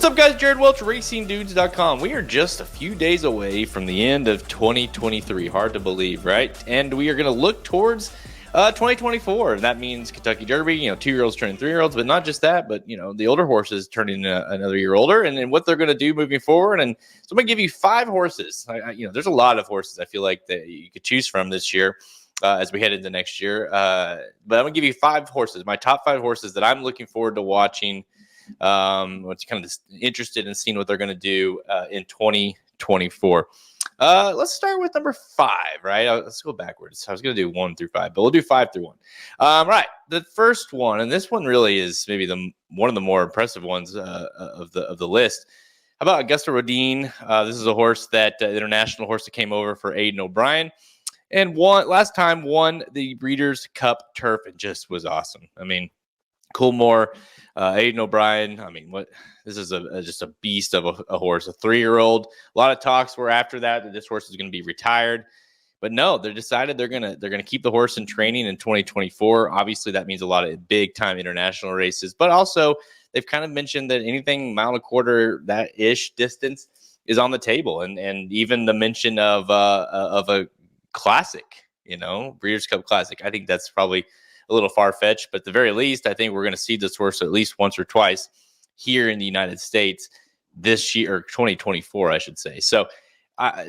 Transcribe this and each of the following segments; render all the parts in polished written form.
What's up, guys? Jared Welch, RacingDudes.com. We are just a few days away from the end of 2023. Hard to believe, right? And we are going to look towards 2024. That means Kentucky Derby, 2-year-olds turning 3-year-olds, but not just that, but, the older horses turning another year older and what they're going to do moving forward. And so I'm going to give you 5 horses. There's a lot of horses I feel like that you could choose from this year as we head into next year. But I'm going to give you 5 horses, my top 5 horses that I'm looking forward to watching. What's kind of interested in seeing what they're going to do in 2024. Let's start with number 5, right? Let's go backwards. I was going to do 1 through 5, but we'll do 5 through 1. Right. The first one, and this one really is maybe one of the more impressive ones of the list. How about Auguste Rodin? This is a horse that international horse that came over for Aidan O'Brien and won the Breeders' Cup Turf and just was awesome. I mean, Coolmore, Aidan O'Brien. I mean, this is just a beast of a horse, a 3-year-old. A lot of talks were after that this horse is going to be retired, but no, they decided they're gonna keep the horse in training in 2024. Obviously, that means a lot of big time international races, but also they've kind of mentioned that anything mile and a quarter that ish distance is on the table, and even the mention of a classic, Breeders' Cup Classic. I think that's probably a little far-fetched, but at the very least, I think we're going to see this horse at least once or twice here in the United States this year, or 2024, I should say. So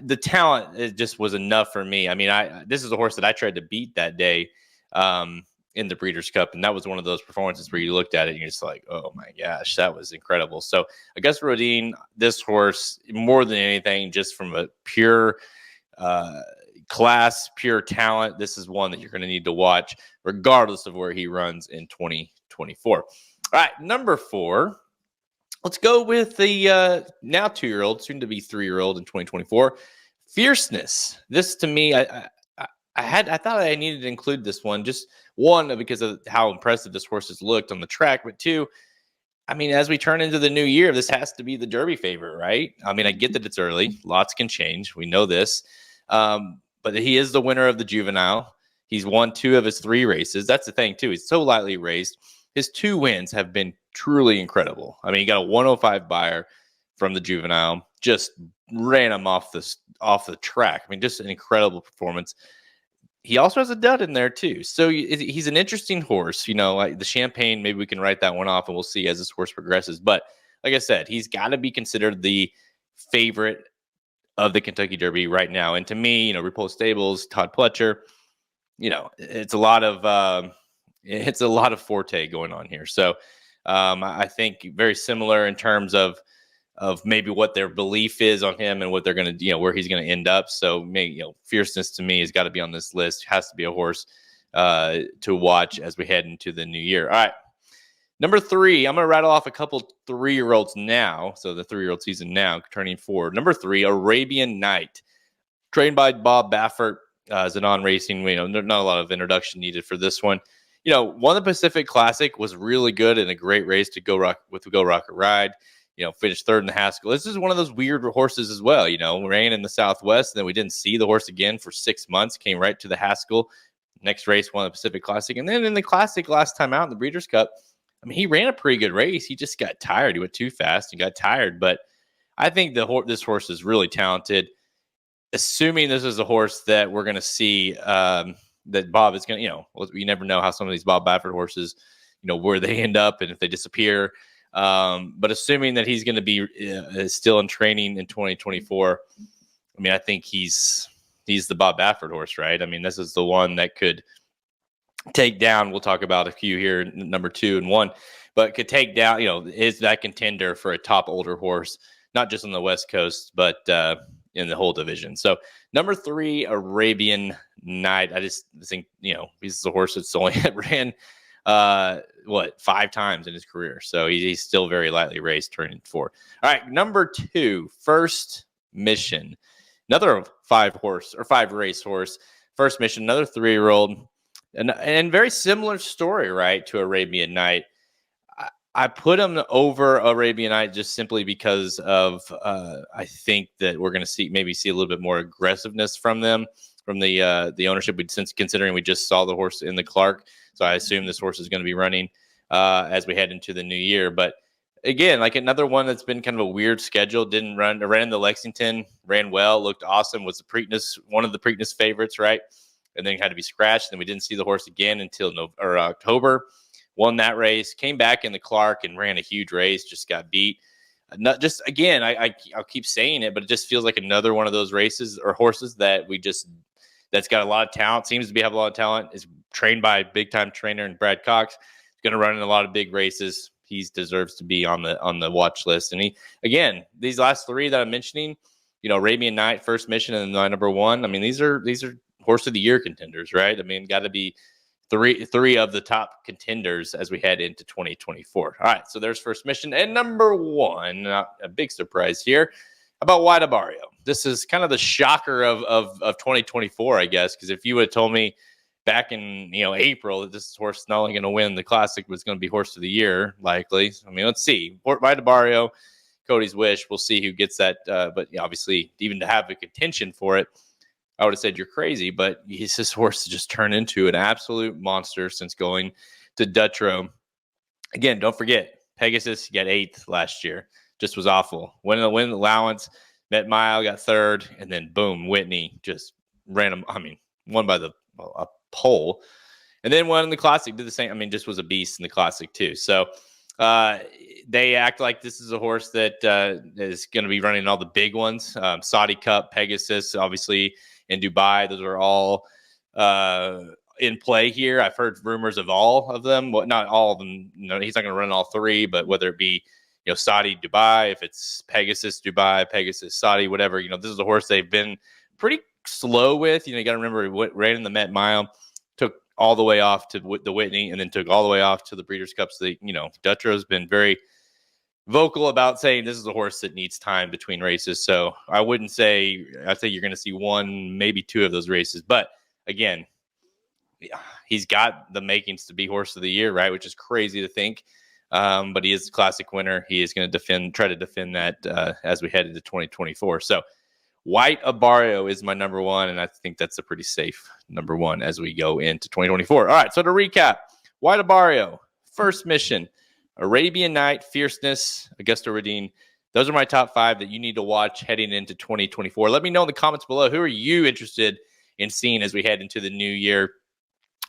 the talent, it just was enough for me. I mean, this is a horse that I tried to beat that day in the Breeders' Cup, and that was one of those performances where you looked at it and you're just like, oh my gosh, that was incredible. So Auguste Rodin, this horse, more than anything, just from a pure class, pure talent, this is one that you're going to need to watch regardless of where he runs in 2024. All right, number 4. Let's go with the now 2-year-old, soon to be 3-year-old in 2024, Fierceness. This, to me, I thought I needed to include this one. Just 1, because of how impressive this horse has looked on the track, but 2, I mean, as we turn into the new year, this has to be the Derby favorite, right? I mean, I get that it's early. Lots can change. We know this. But he is the winner of the juvenile. He's won 2 of his 3 races. That's the thing, too. He's so lightly raced. His 2 wins have been truly incredible. I mean, he got a 105 buyer from the juvenile. Just ran him off the track. I mean, just an incredible performance. He also has a dud in there, too. So he's an interesting horse. Like the Champagne, maybe we can write that one off, and we'll see as this horse progresses. But like I said, he's got to be considered the favorite of the Kentucky Derby right now. And to me, Repulse Stables, Todd Pletcher, it's a lot of forte going on here. So I think very similar in terms of maybe what their belief is on him and what they're going to, where he's going to end up. So maybe, Fierceness to me has got to be on this list. Has to be a horse to watch as we head into the new year. All right. Number 3, I'm going to rattle off a couple 3-year-olds now. So the 3-year-old season now, turning 4. Number 3, Arabian Knight, trained by Bob Baffert as a non-racing. Not a lot of introduction needed for this one. Won the Pacific Classic, was really good in a great race to Go Rocket Ride. Finished 3rd in the Haskell. This is one of those weird horses as well. Ran in the Southwest, and then we didn't see the horse again for 6 months. Came right to the Haskell. Next race, won the Pacific Classic, and then in the Classic last time out in the Breeders' Cup, I mean, he ran a pretty good race. He just got tired. He went too fast and got tired. But I think this horse is really talented. Assuming this is a horse that we're going to see, that Bob is going to, you never know how some of these Bob Baffert horses, where they end up and if they disappear. But assuming that he's going to be still in training in 2024, I mean, I think he's the Bob Baffert horse, right? I mean, this is the one that could take down, we'll talk about a few here, number 2 and 1, but could take down, is that contender for a top older horse, not just on the West Coast, but in the whole division. So number 3, Arabian Knight. I just think, he's a horse that's only ran 5 times in his career. So he's still very lightly raced, turning 4. All right, number 2, First Mission. Another 5 race horse. First Mission, another 3-year-old. And very similar story, right, to Arabian Knight. I put him over Arabian Knight just simply because of I think that we're going to see a little bit more aggressiveness from the ownership. Considering we just saw the horse in the Clark, so I assume this horse is going to be running as we head into the new year. But again, like another one that's been kind of a weird schedule. Didn't run, ran into Lexington, ran well, looked awesome. Was the Preakness, one of the Preakness favorites, right? And then had to be scratched. Then we didn't see the horse again until October. Won that race, came back in the Clark and ran a huge race. Just got beat. Not just again, I'll keep saying it, but it just feels like another one of those races or horses that that's got a lot of talent. Seems to have a lot of talent. Is trained by a big time trainer and Brad Cox. Going to run in a lot of big races. He deserves to be on the watch list. And he, again, these last three that I'm mentioning, Arabian Knight, First Mission, and number one. I mean, these are horse of the year contenders, right? I mean, got to be three of the top contenders as we head into 2024. All right, so there's First Mission. And number one, not a big surprise here, about White Abarrio. This is kind of the shocker of 2024, I guess, because if you would have told me back in April that this horse is not only going to win the Classic, was going to be horse of the year, likely. I mean, let's see. White Abarrio, Cody's wish. We'll see who gets that. But obviously, even to have a contention for it, I would have said you're crazy. But this horse has just turned into an absolute monster since going to Dutro. Again, don't forget, Pegasus got 8th last year. Just was awful. Win allowance, met mile, got 3rd, and then boom, Whitney just ran him. I mean, won by a pole, and then won in the Classic. Did the same. I mean, just was a beast in the Classic too. So they act like this is a horse that is going to be running all the big ones. Saudi Cup, Pegasus, obviously in Dubai. Those are all in play here. I've heard rumors of all of them. Well, not all of them. He's not going to run all three, but whether it be Saudi, Dubai, if it's Pegasus, Dubai, Pegasus, Saudi, whatever. This is a horse they've been pretty slow with. You got to remember, ran in the Met Mile, took all the way off to the Whitney, and then took all the way off to the Breeders' Cup. So Dutro's been very vocal about saying this is a horse that needs time between races. So I wouldn't say, I think you're going to see one, maybe two of those races. But again, he's got the makings to be horse of the year, right? Which is crazy to think. But he is a Classic winner. He is going to try to defend that as we head into 2024. So White Abarrio is my number one, and I think that's a pretty safe number one as we go into 2024. All right, so to recap, White Abarrio, First Mission, Arabian Knight, Fierceness, Auguste Rodin. Those are my top 5 that you need to watch heading into 2024. Let me know in the comments below, who are you interested in seeing as we head into the new year?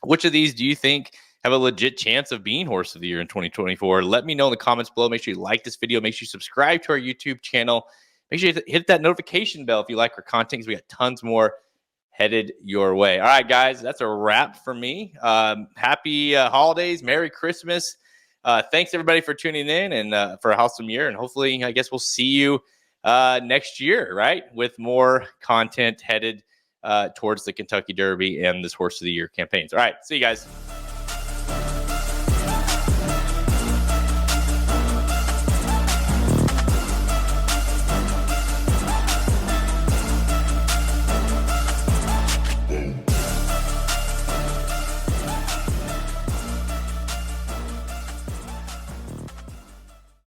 Which of these do you think have a legit chance of being horse of the year in 2024? Let me know in the comments below. Make sure you like this video. Make sure you subscribe to our YouTube channel. Make sure you hit that notification bell if you like our content, because we got tons more headed your way. All right, guys, that's a wrap for me. Happy holidays. Merry Christmas. Thanks, everybody, for tuning in and for a awesome year. And hopefully, I guess we'll see you next year, right, with more content headed towards the Kentucky Derby and this Horse of the Year campaigns. All right, see you guys.